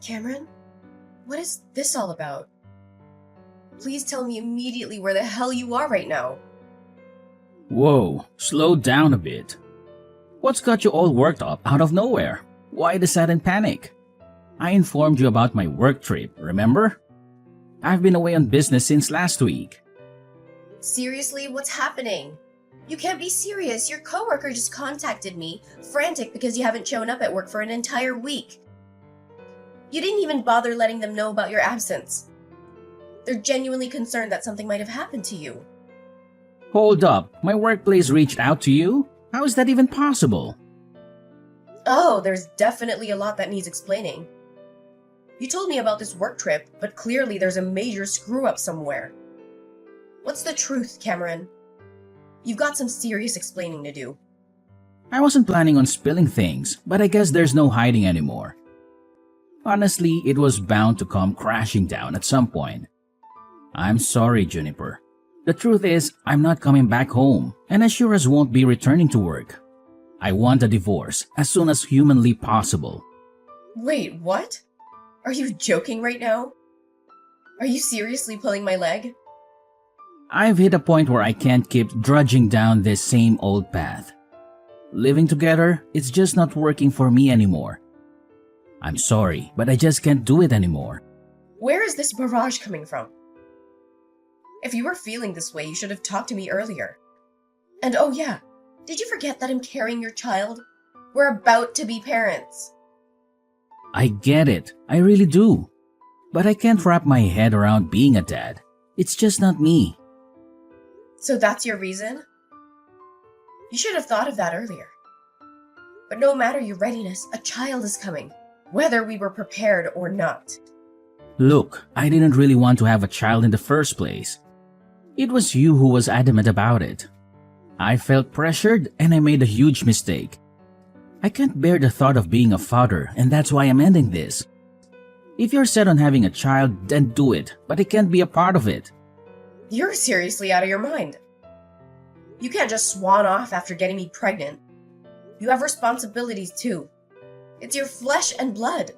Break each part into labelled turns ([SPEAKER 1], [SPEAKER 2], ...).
[SPEAKER 1] Cameron, what is this all about? Please tell me immediately where the hell you are right now.
[SPEAKER 2] Whoa, slow down a bit. What's got you all worked up out of nowhere? Why the sudden panic? I informed you about my work trip, remember? I've been away on business since last week.
[SPEAKER 1] Seriously, what's happening? You can't be serious. Your coworker just contacted me, frantic because you haven't shown up at work for an entire week. You didn't even bother letting them know about your absence. They're genuinely concerned that something might have happened to you.
[SPEAKER 2] Hold up, my workplace reached out to you? How is that even possible?
[SPEAKER 1] Oh, there's definitely a lot that needs explaining. You told me about this work trip, but clearly there's a major screw-up somewhere. What's the truth, Cameron? You've got some serious explaining to do.
[SPEAKER 2] I wasn't planning on spilling things, but I guess there's no hiding anymore. Honestly, it was bound to come crashing down at some point. I'm sorry, Juniper. The truth is, I'm not coming back home, and I sure as won't be returning to work. I want a divorce as soon as humanly possible.
[SPEAKER 1] Wait, what? Are you joking right now? Are you seriously pulling my leg?
[SPEAKER 2] I've hit a point where I can't keep drudging down this same old path. Living together, it's just not working for me anymore. I'm sorry, but I just can't do it anymore.
[SPEAKER 1] Where is this barrage coming from? If you were feeling this way, you should have talked to me earlier. And oh yeah, did you forget that I'm carrying your child? We're about to be parents.
[SPEAKER 2] I get it, I really do. But I can't wrap my head around being a dad. It's just not me.
[SPEAKER 1] So that's your reason? You should have thought of that earlier. But no matter your readiness, a child is coming, whether we were prepared or not.
[SPEAKER 2] Look, I didn't really want to have a child in the first place. It was you who was adamant about it. I felt pressured and I made a huge mistake. I can't bear the thought of being a father, and that's why I'm ending this. If you're set on having a child, then do it, but I can't be a part of it.
[SPEAKER 1] You're seriously out of your mind. You can't just swan off after getting me pregnant. You have responsibilities too. It's your flesh and blood.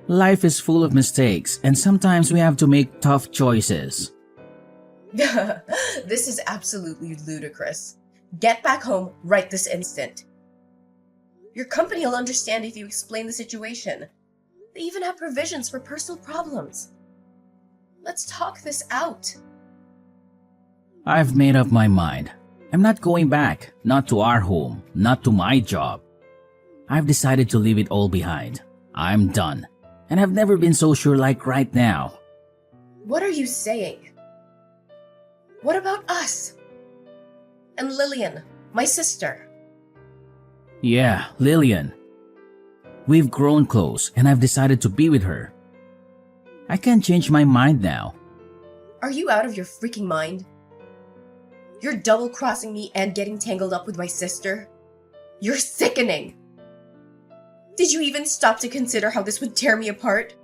[SPEAKER 2] Life is full of mistakes, and sometimes we have to make tough choices.
[SPEAKER 1] This is absolutely ludicrous. Get back home right this instant. Your company will understand if you explain the situation. They even have provisions for personal problems. Let's talk this out.
[SPEAKER 2] I've made up my mind. I'm not going back, not to our home, not to my job. I've decided to leave it all behind. I'm done. And I've never been so sure like right now.
[SPEAKER 1] What are you saying? What about us? And Lillian, my sister?
[SPEAKER 2] Yeah, Lillian. We've grown close and I've decided to be with her. I can't change my mind now.
[SPEAKER 1] Are you out of your freaking mind? You're double-crossing me and getting tangled up with my sister? You're sickening! Did you even stop to consider how this would tear me apart?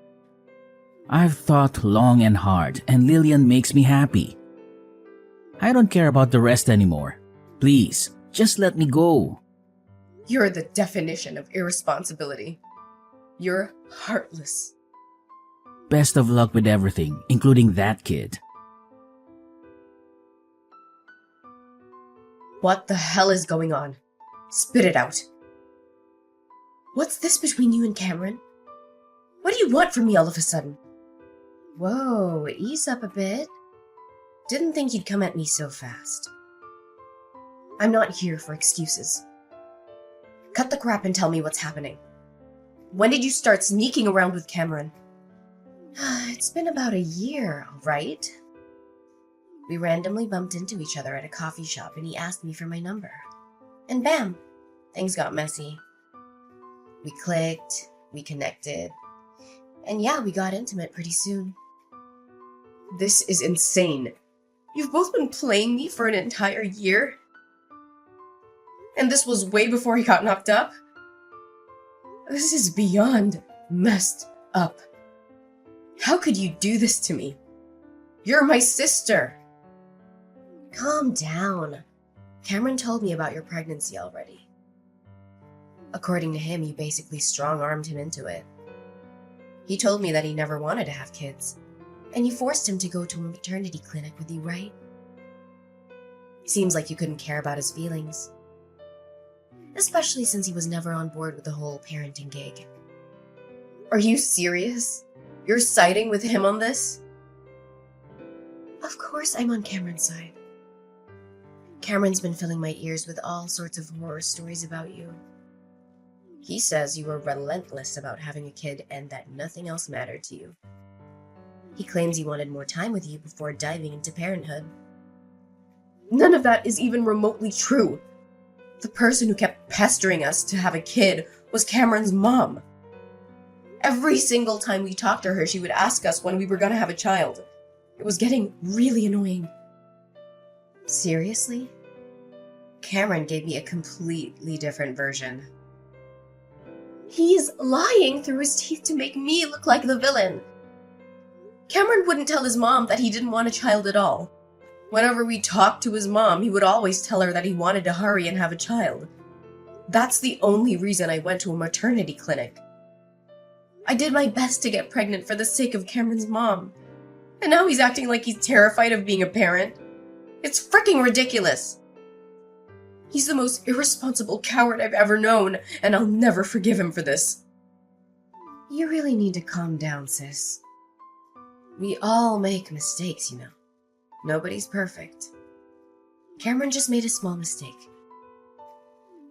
[SPEAKER 2] I've thought long and hard and Lillian makes me happy. I don't care about the rest anymore. Please, just let me go.
[SPEAKER 1] You're the definition of irresponsibility. You're heartless.
[SPEAKER 2] Best of luck with everything, including that kid.
[SPEAKER 1] What the hell is going on? Spit it out. What's this between you and Cameron? What do you want from me all of a sudden? Whoa, ease up a bit. Didn't think you'd come at me so fast. I'm not here for excuses. Cut the crap and tell me what's happening. When did you start sneaking around with Cameron? It's been about a year, right? We randomly bumped into each other at a coffee shop and he asked me for my number. And bam, things got messy. We clicked, we connected, and yeah, we got intimate pretty soon. This is insane. You've both been playing me for an entire year? And this was way before he got knocked up? This is beyond messed up. How could you do this to me? You're my sister. Calm down. Cameron told me about your pregnancy already. According to him, you basically strong-armed him into it. He told me that he never wanted to have kids, and you forced him to go to a maternity clinic with you, right? Seems like you couldn't care about his feelings. Especially since he was never on board with the whole parenting gig. Are you serious? You're siding with him on this? Of course I'm on Cameron's side. Cameron's been filling my ears with all sorts of horror stories about you. He says you were relentless about having a kid and that nothing else mattered to you. He claims he wanted more time with you before diving into parenthood. None of that is even remotely true. The person who kept pestering us to have a kid was Cameron's mom. Every single time we talked to her, she would ask us when we were going to have a child. It was getting really annoying. Seriously? Cameron gave me a completely different version. He's lying through his teeth to make me look like the villain. Cameron wouldn't tell his mom that he didn't want a child at all. Whenever we talked to his mom, he would always tell her that he wanted to hurry and have a child. That's the only reason I went to a maternity clinic. I did my best to get pregnant for the sake of Cameron's mom. And now he's acting like he's terrified of being a parent. It's freaking ridiculous. He's the most irresponsible coward I've ever known, and I'll never forgive him for this. You really need to calm down, sis. We all make mistakes, you know. Nobody's perfect. Cameron just made a small mistake.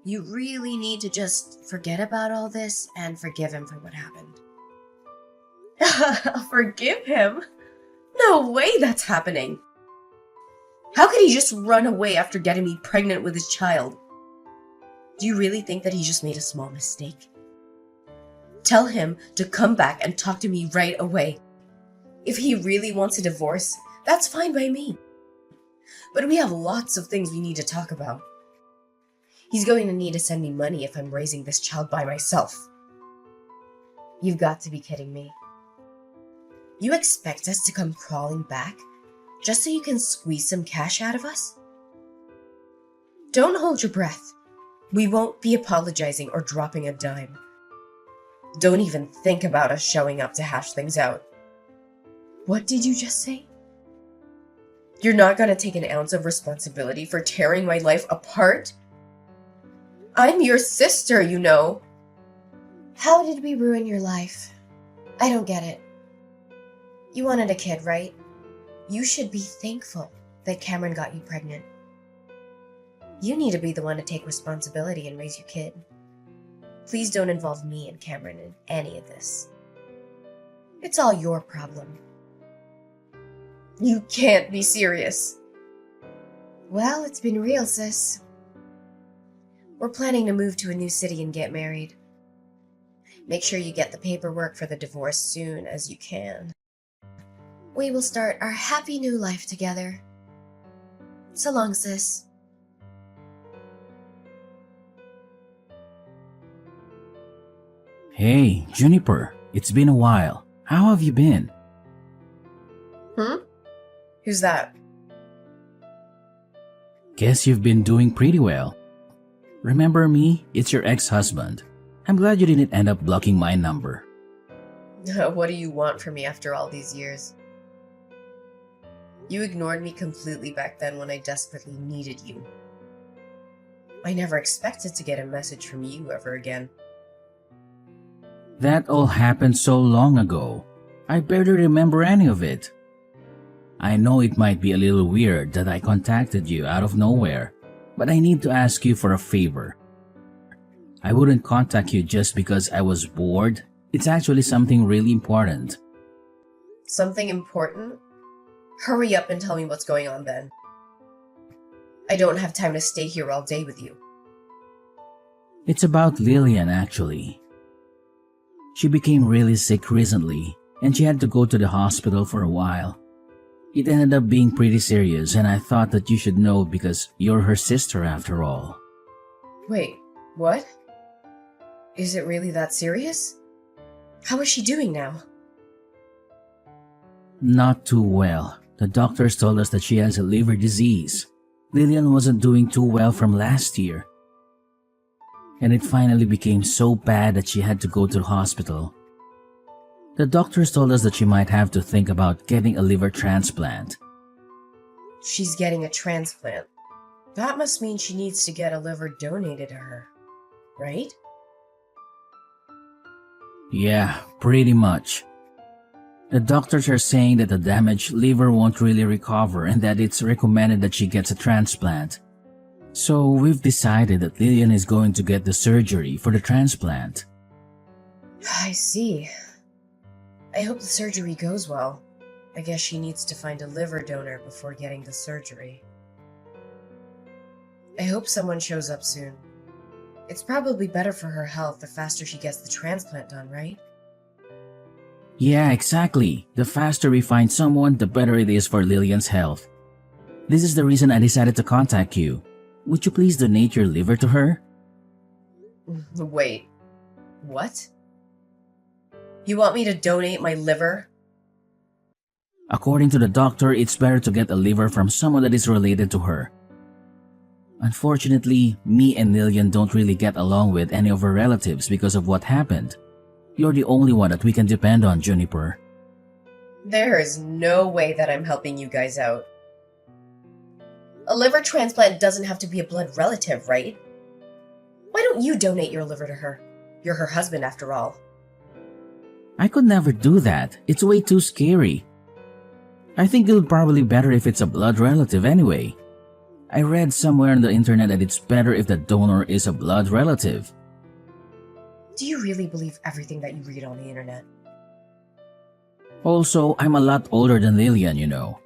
[SPEAKER 1] You really need to just forget about all this and forgive him for what happened. Forgive him? No way that's happening. How could he just run away after getting me pregnant with his child? Do you really think that he just made a small mistake? Tell him to come back and talk to me right away. If he really wants a divorce, that's fine by me. But we have lots of things we need to talk about. He's going to need to send me money if I'm raising this child by myself. You've got to be kidding me. You expect us to come crawling back just so you can squeeze some cash out of us? Don't hold your breath. We won't be apologizing or dropping a dime. Don't even think about us showing up to hash things out. What did you just say? You're not going to take an ounce of responsibility for tearing my life apart? I'm your sister, you know. How did we ruin your life? I don't get it. You wanted a kid, right? You should be thankful that Cameron got you pregnant. You need to be the one to take responsibility and raise your kid. Please don't involve me and Cameron in any of this. It's all your problem. You can't be serious. Well, it's been real, sis. We're planning to move to a new city and get married. Make sure you get the paperwork for the divorce soon as you can. We will start our happy new life together. So long, sis.
[SPEAKER 2] Hey, Juniper, it's been a while. How have you been?
[SPEAKER 1] Who's that?
[SPEAKER 2] Guess you've been doing pretty well. Remember me? It's your ex-husband. I'm glad you didn't end up blocking my number.
[SPEAKER 1] What do you want from me after all these years? You ignored me completely back then when I desperately needed you. I never expected to get a message from you ever again.
[SPEAKER 2] That all happened so long ago. I barely remember any of it. I know it might be a little weird that I contacted you out of nowhere, but I need to ask you for a favor. I wouldn't contact you just because I was bored. It's actually something really important.
[SPEAKER 1] Something important? Hurry up and tell me what's going on then. I don't have time to stay here all day with you.
[SPEAKER 2] It's about Lillian, actually. She became really sick recently, and she had to go to the hospital for a while. It ended up being pretty serious, and I thought that you should know because you're her sister after all.
[SPEAKER 1] Wait, what? Is it really that serious? How is she doing now?
[SPEAKER 2] Not too well. The doctors told us that she has a liver disease. Lillian wasn't doing too well from last year. And it finally became so bad that she had to go to the hospital. The doctors told us that she might have to think about getting a liver transplant.
[SPEAKER 1] She's getting a transplant. That must mean she needs to get a liver donated to her, right?
[SPEAKER 2] Yeah, pretty much. The doctors are saying that the damaged liver won't really recover and that it's recommended that she gets a transplant. So we've decided that Lillian is going to get the surgery for the transplant.
[SPEAKER 1] I see. I hope the surgery goes well. I guess she needs to find a liver donor before getting the surgery. I hope someone shows up soon. It's probably better for her health the faster she gets the transplant done, right?
[SPEAKER 2] Yeah, exactly. The faster we find someone, the better it is for Lillian's health. This is the reason I decided to contact you. Would you please donate your liver to her?
[SPEAKER 1] Wait, what? You want me to donate my liver?
[SPEAKER 2] According to the doctor, it's better to get a liver from someone that is related to her. Unfortunately, me and Lillian don't really get along with any of her relatives because of what happened. You're the only one that we can depend on, Juniper.
[SPEAKER 1] There is no way that I'm helping you guys out. A liver transplant doesn't have to be a blood relative, right? Why don't you donate your liver to her? You're her husband after all.
[SPEAKER 2] I could never do that. It's way too scary. I think it'll probably be better if it's a blood relative anyway. I read somewhere on the internet that it's better if the donor is a blood relative.
[SPEAKER 1] Do you really believe everything that you read on the internet?
[SPEAKER 2] Also, I'm a lot older than Lillian, you know.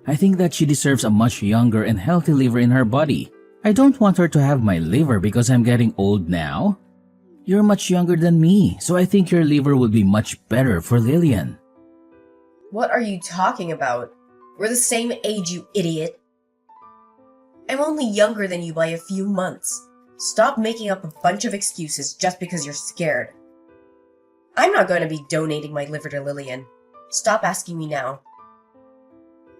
[SPEAKER 2] I think that she deserves a much younger and healthy liver in her body. I don't want her to have my liver because I'm getting old now. You're much younger than me, so I think your liver would be much better for Lillian.
[SPEAKER 1] What are you talking about? We're the same age, you idiot. I'm only younger than you by a few months. Stop making up a bunch of excuses just because you're scared. I'm not going to be donating my liver to Lillian. Stop asking me now.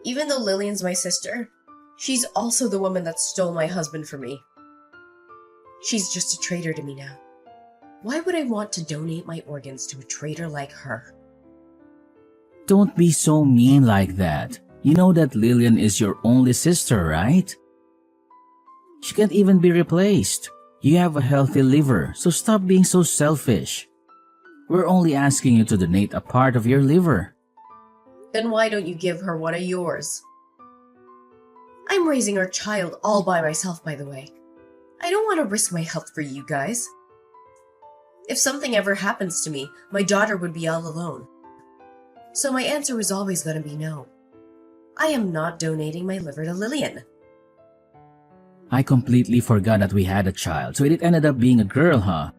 [SPEAKER 1] Even though Lillian's my sister, she's also the woman that stole my husband from me. She's just a traitor to me now. Why would I want to donate my organs to a traitor like her?
[SPEAKER 2] Don't be so mean like that. You know that Lillian is your only sister, right? She can't even be replaced. You have a healthy liver, so stop being so selfish. We're only asking you to donate a part of your liver.
[SPEAKER 1] Then why don't you give her one of yours? I'm raising our child all by myself, by the way. I don't want to risk my health for you guys. If something ever happens to me, my daughter would be all alone. So my answer was always going to be no. I am not donating my liver to Lillian.
[SPEAKER 2] I completely forgot that we had a child, so it ended up being a girl, huh?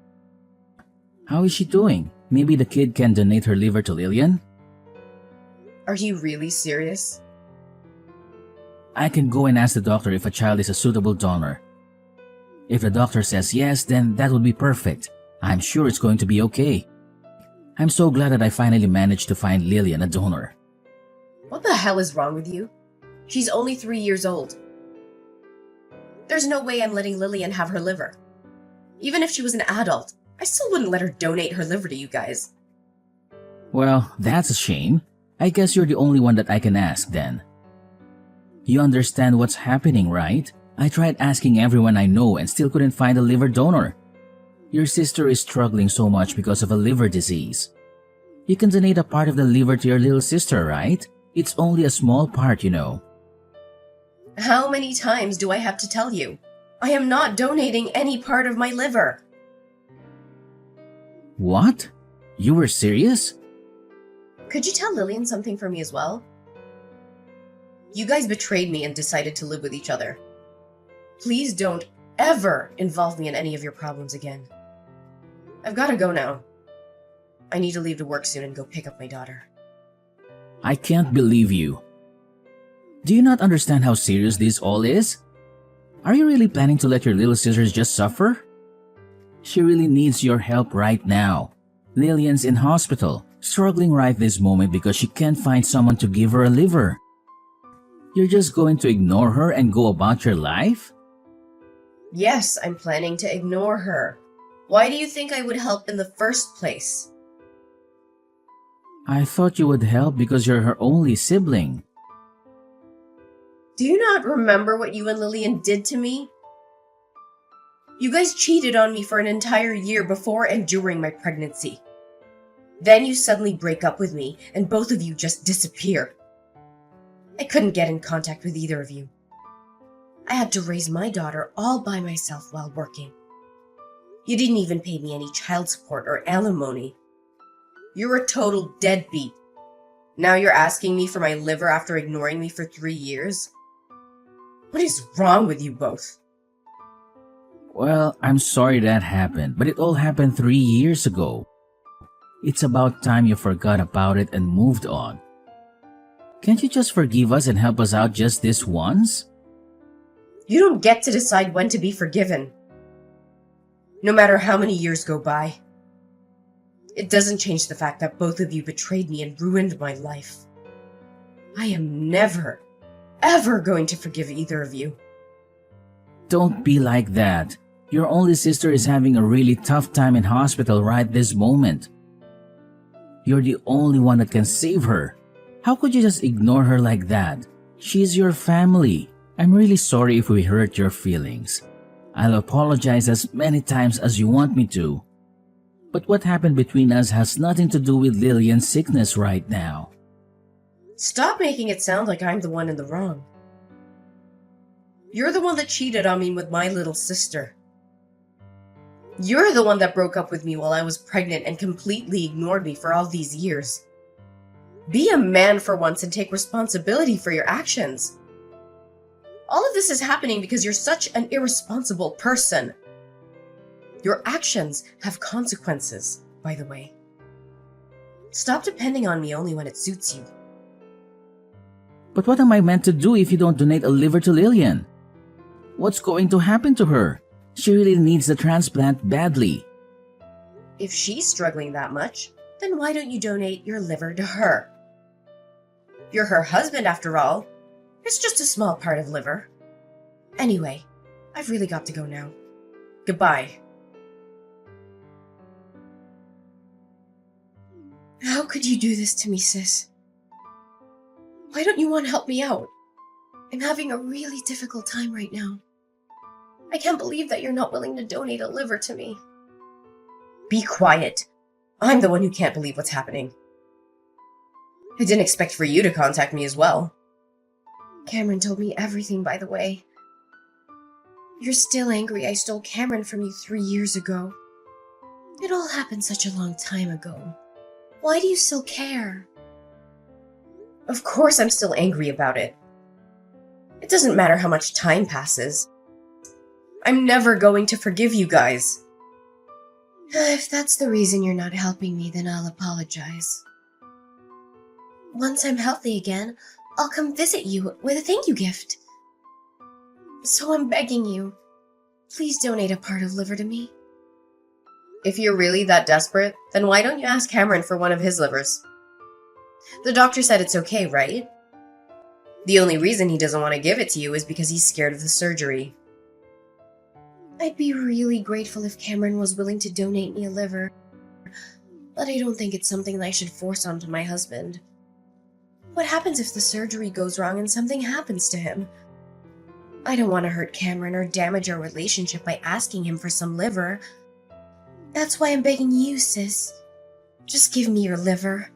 [SPEAKER 2] How is she doing? Maybe the kid can donate her liver to Lillian?
[SPEAKER 1] Are you really serious?
[SPEAKER 2] I can go and ask the doctor if a child is a suitable donor. If the doctor says yes, then that would be perfect. I'm sure it's going to be okay. I'm so glad that I finally managed to find Lillian a donor.
[SPEAKER 1] What the hell is wrong with you? She's only 3 years old. There's no way I'm letting Lillian have her liver. Even if she was an adult, I still wouldn't let her donate her liver to you guys.
[SPEAKER 2] Well, that's a shame. I guess you're the only one that I can ask then. You understand what's happening, right? I tried asking everyone I know and still couldn't find a liver donor. Your sister is struggling so much because of a liver disease. You can donate a part of the liver to your little sister, right? It's only a small part, you know.
[SPEAKER 1] How many times do I have to tell you? I am not donating any part of my liver.
[SPEAKER 2] What? You were serious?
[SPEAKER 1] Could you tell Lillian something for me as well? You guys betrayed me and decided to live with each other. Please don't ever involve me in any of your problems again. I've got to go now. I need to leave to work soon and go pick up my daughter.
[SPEAKER 2] I can't believe you. Do you not understand how serious this all is? Are you really planning to let your little sisters just suffer? She really needs your help right now. Lillian's in hospital, struggling right this moment because she can't find someone to give her a liver. You're just going to ignore her and go about your life?
[SPEAKER 1] Yes, I'm planning to ignore her. Why do you think I would help in the first place?
[SPEAKER 2] I thought you would help because you're her only sibling.
[SPEAKER 1] Do you not remember what you and Lillian did to me? You guys cheated on me for an entire year before and during my pregnancy. Then you suddenly break up with me, and both of you just disappear. I couldn't get in contact with either of you. I had to raise my daughter all by myself while working. You didn't even pay me any child support or alimony. You're a total deadbeat. Now you're asking me for my liver after ignoring me for 3 years? What is wrong with you both?
[SPEAKER 2] Well, I'm sorry that happened, but it all happened 3 years ago. It's about time you forgot about it and moved on. Can't you just forgive us and help us out just this once?
[SPEAKER 1] You don't get to decide when to be forgiven. No matter how many years go by. It doesn't change the fact that both of you betrayed me and ruined my life. I am never, ever going to forgive either of you.
[SPEAKER 2] Don't be like that. Your only sister is having a really tough time in hospital right this moment. You're the only one that can save her. How could you just ignore her like that? She's your family. I'm really sorry if we hurt your feelings. I'll apologize as many times as you want me to. But what happened between us has nothing to do with Lillian's sickness right now.
[SPEAKER 1] Stop making it sound like I'm the one in the wrong. You're the one that cheated on me with my little sister. You're the one that broke up with me while I was pregnant and completely ignored me for all these years. Be a man for once and take responsibility for your actions. All of this is happening because you're such an irresponsible person. Your actions have consequences, by the way. Stop depending on me only when it suits you.
[SPEAKER 2] But what am I meant to do if you don't donate a liver to Lillian? What's going to happen to her? She really needs the transplant badly.
[SPEAKER 1] If she's struggling that much, then why don't you donate your liver to her? You're her husband after all. It's just a small part of liver. Anyway, I've really got to go now. Goodbye. How could you do this to me, sis? Why don't you want to help me out? I'm having a really difficult time right now. I can't believe that you're not willing to donate a liver to me. Be quiet. I'm the one who can't believe what's happening. I didn't expect for you to contact me as well. Cameron told me everything, by the way. You're still angry I stole Cameron from you 3 years ago. It all happened such a long time ago. Why do you still care? Of course I'm still angry about it. It doesn't matter how much time passes. I'm never going to forgive you guys. If that's the reason you're not helping me, then I'll apologize. Once I'm healthy again, I'll come visit you with a thank you gift. So I'm begging you, please donate a part of liver to me. If you're really that desperate, then why don't you ask Cameron for one of his livers? The doctor said it's okay, right? The only reason he doesn't want to give it to you is because he's scared of the surgery. I'd be really grateful if Cameron was willing to donate me a liver, but I don't think it's something that I should force onto my husband. What happens if the surgery goes wrong and something happens to him? I don't want to hurt Cameron or damage our relationship by asking him for some liver. That's why I'm begging you, sis. Just give me your liver.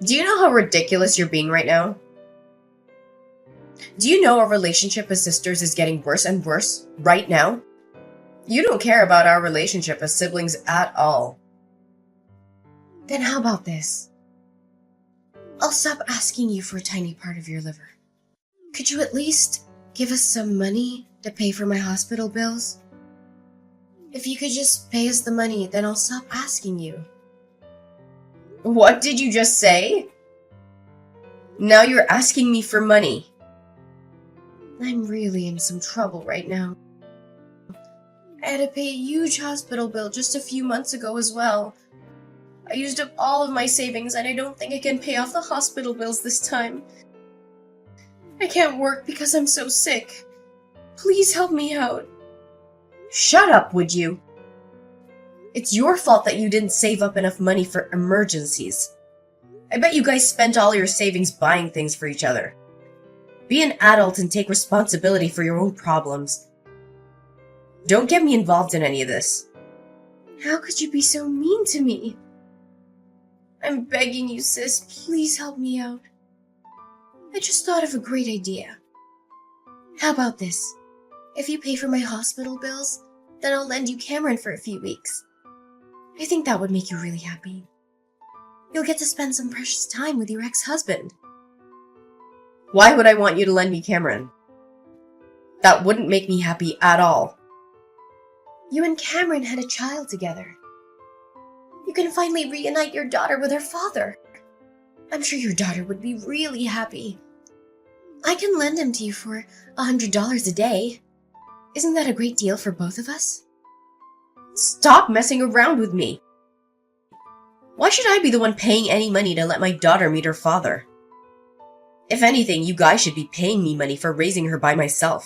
[SPEAKER 1] Do you know how ridiculous you're being right now? Do you know our relationship as sisters is getting worse and worse right now? You don't care about our relationship as siblings at all. Then how about this? I'll stop asking you for a tiny part of your liver. Could you at least give us some money to pay for my hospital bills? If you could just pay us the money, then I'll stop asking you. What did you just say? Now you're asking me for money. I'm really in some trouble right now. I had to pay a huge hospital bill just a few months ago as well. I used up all of my savings and I don't think I can pay off the hospital bills this time. I can't work because I'm so sick. Please help me out. Shut up, would you? It's your fault that you didn't save up enough money for emergencies. I bet you guys spent all your savings buying things for each other. Be an adult and take responsibility for your own problems. Don't get me involved in any of this. How could you be so mean to me? I'm begging you, sis, please help me out. I just thought of a great idea. How about this? If you pay for my hospital bills, then I'll lend you Cameron for a few weeks. I think that would make you really happy. You'll get to spend some precious time with your ex-husband. Why would I want you to lend me Cameron? That wouldn't make me happy at all. You and Cameron had a child together. You can finally reunite your daughter with her father. I'm sure your daughter would be really happy. I can lend him to you for $100 a day. Isn't that a great deal for both of us? Stop messing around with me. Why should I be the one paying any money to let my daughter meet her father? If anything, you guys should be paying me money for raising her by myself.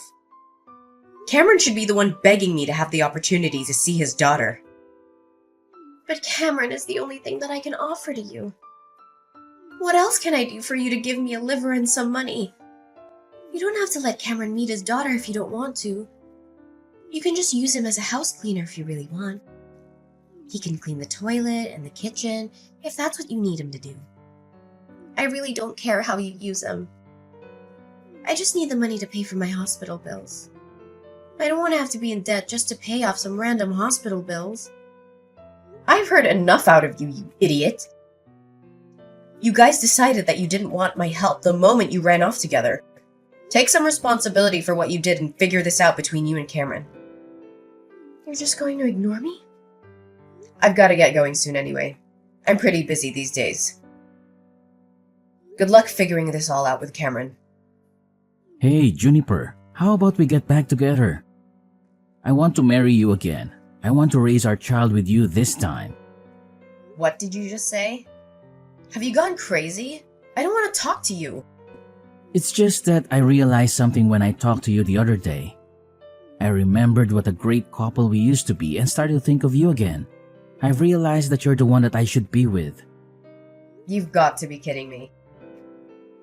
[SPEAKER 1] Cameron should be the one begging me to have the opportunity to see his daughter. But Cameron is the only thing that I can offer to you. What else can I do for you to give me a liver and some money? You don't have to let Cameron meet his daughter if you don't want to. You can just use him as a house cleaner if you really want. He can clean the toilet and the kitchen if that's what you need him to do. I really don't care how you use him. I just need the money to pay for my hospital bills. I don't want to have to be in debt just to pay off some random hospital bills. I've heard enough out of you, you idiot. You guys decided that you didn't want my help the moment you ran off together. Take some responsibility for what you did and figure this out between you and Cameron. You're just going to ignore me? I've got to get going soon anyway. I'm pretty busy these days. Good luck figuring this all out with Cameron.
[SPEAKER 2] Hey, Juniper, how about we get back together? I want to marry you again. I want to raise our child with you this time.
[SPEAKER 1] What did you just say? Have you gone crazy? I don't want to talk to you.
[SPEAKER 2] It's just that I realized something when I talked to you the other day. I remembered what a great couple we used to be and started to think of you again. I've realized that you're the one that I should be with.
[SPEAKER 1] You've got to be kidding me.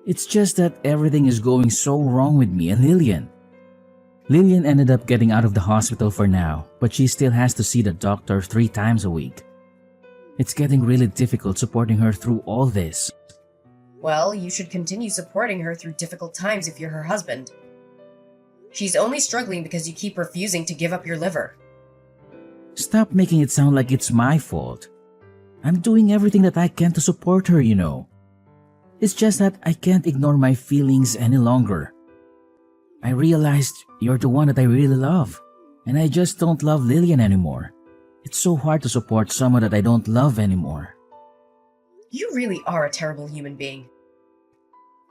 [SPEAKER 2] It's just that everything is going so wrong with me and Lillian. Lillian ended up getting out of the hospital for now, but she still has to see the doctor 3 times a week. It's getting really difficult supporting her through all this.
[SPEAKER 1] Well, you should continue supporting her through difficult times if you're her husband. She's only struggling because you keep refusing to give up your liver.
[SPEAKER 2] Stop making it sound like it's my fault. I'm doing everything that I can to support her, you know. It's just that I can't ignore my feelings any longer. I realized you're the one that I really love, and I just don't love Lillian anymore. It's so hard to support someone that I don't love anymore.
[SPEAKER 1] You really are a terrible human being.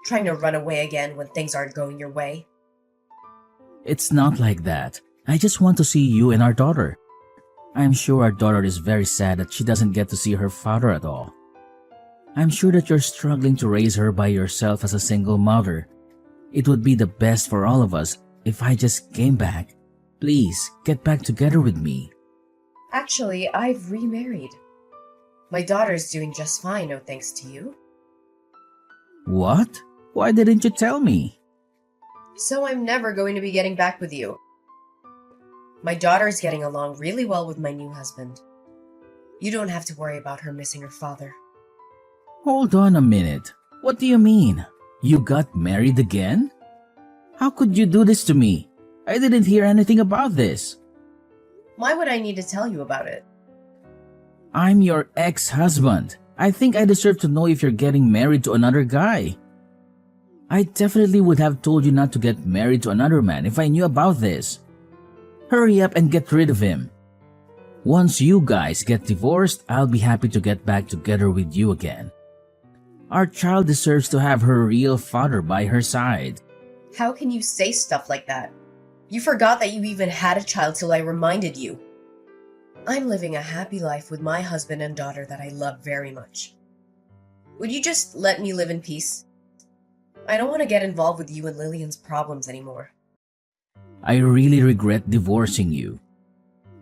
[SPEAKER 1] Trying to run away again when things aren't going your way.
[SPEAKER 2] It's not like that. I just want to see you and our daughter. I'm sure our daughter is very sad that she doesn't get to see her father at all. I'm sure that you're struggling to raise her by yourself as a single mother. It would be the best for all of us if I just came back. Please, get back together with me.
[SPEAKER 1] Actually, I've remarried. My daughter's doing just fine, no thanks to you.
[SPEAKER 2] What? Why didn't you tell me?
[SPEAKER 1] So I'm never going to be getting back with you. My daughter's getting along really well with my new husband. You don't have to worry about her missing her father.
[SPEAKER 2] Hold on a minute. What do you mean? You got married again? How could you do this to me? I didn't hear anything about this.
[SPEAKER 1] Why would I need to tell you about it?
[SPEAKER 2] I'm your ex-husband. I think I deserve to know if you're getting married to another guy. I definitely would have told you not to get married to another man if I knew about this. Hurry up and get rid of him. Once you guys get divorced, I'll be happy to get back together with you again. Our child deserves to have her real father by her side.
[SPEAKER 1] How can you say stuff like that? You forgot that you even had a child till I reminded you. I'm living a happy life with my husband and daughter that I love very much. Would you just let me live in peace? I don't want to get involved with you and Lillian's problems anymore.
[SPEAKER 2] I really regret divorcing you.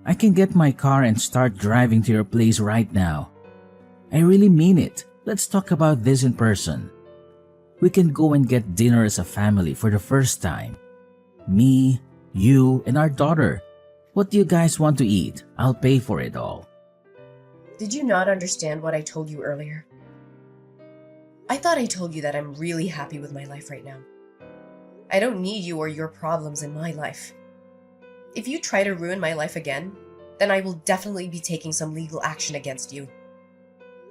[SPEAKER 2] I can get my car and start driving to your place right now. I really mean it. Let's talk about this in person. We can go and get dinner as a family for the first time. Me, you, and our daughter. What do you guys want to eat? I'll pay for it all.
[SPEAKER 1] Did you not understand what I told you earlier? I thought I told you that I'm really happy with my life right now. I don't need you or your problems in my life. If you try to ruin my life again, then I will definitely be taking some legal action against you.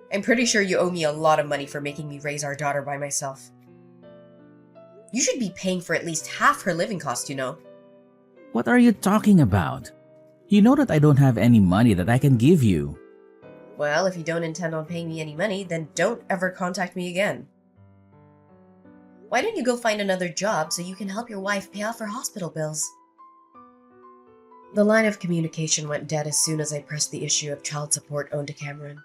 [SPEAKER 1] I'm pretty sure you owe me a lot of money for making me raise our daughter by myself. You should be paying for at least half her living costs, you know.
[SPEAKER 2] What are you talking about? You know that I don't have any money that I can give you.
[SPEAKER 1] Well, if you don't intend on paying me any money, then don't ever contact me again. Why don't you go find another job so you can help your wife pay off her hospital bills? The line of communication went dead as soon as I pressed the issue of child support owed to Cameron.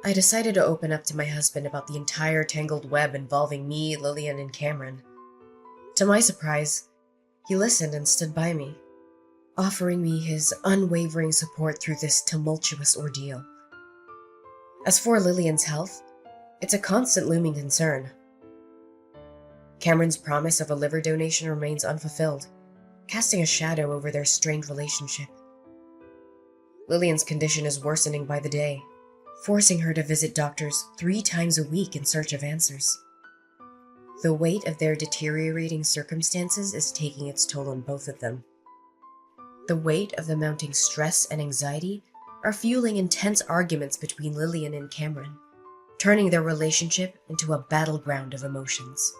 [SPEAKER 1] I decided to open up to my husband about the entire tangled web involving me, Lillian, and Cameron. To my surprise, he listened and stood by me, offering me his unwavering support through this tumultuous ordeal. As for Lillian's health, it's a constant looming concern. Cameron's promise of a liver donation remains unfulfilled, casting a shadow over their strained relationship. Lillian's condition is worsening by the day, forcing her to visit doctors 3 times a week in search of answers. The weight of their deteriorating circumstances is taking its toll on both of them. The weight of the mounting stress and anxiety are fueling intense arguments between Lillian and Cameron, turning their relationship into a battleground of emotions.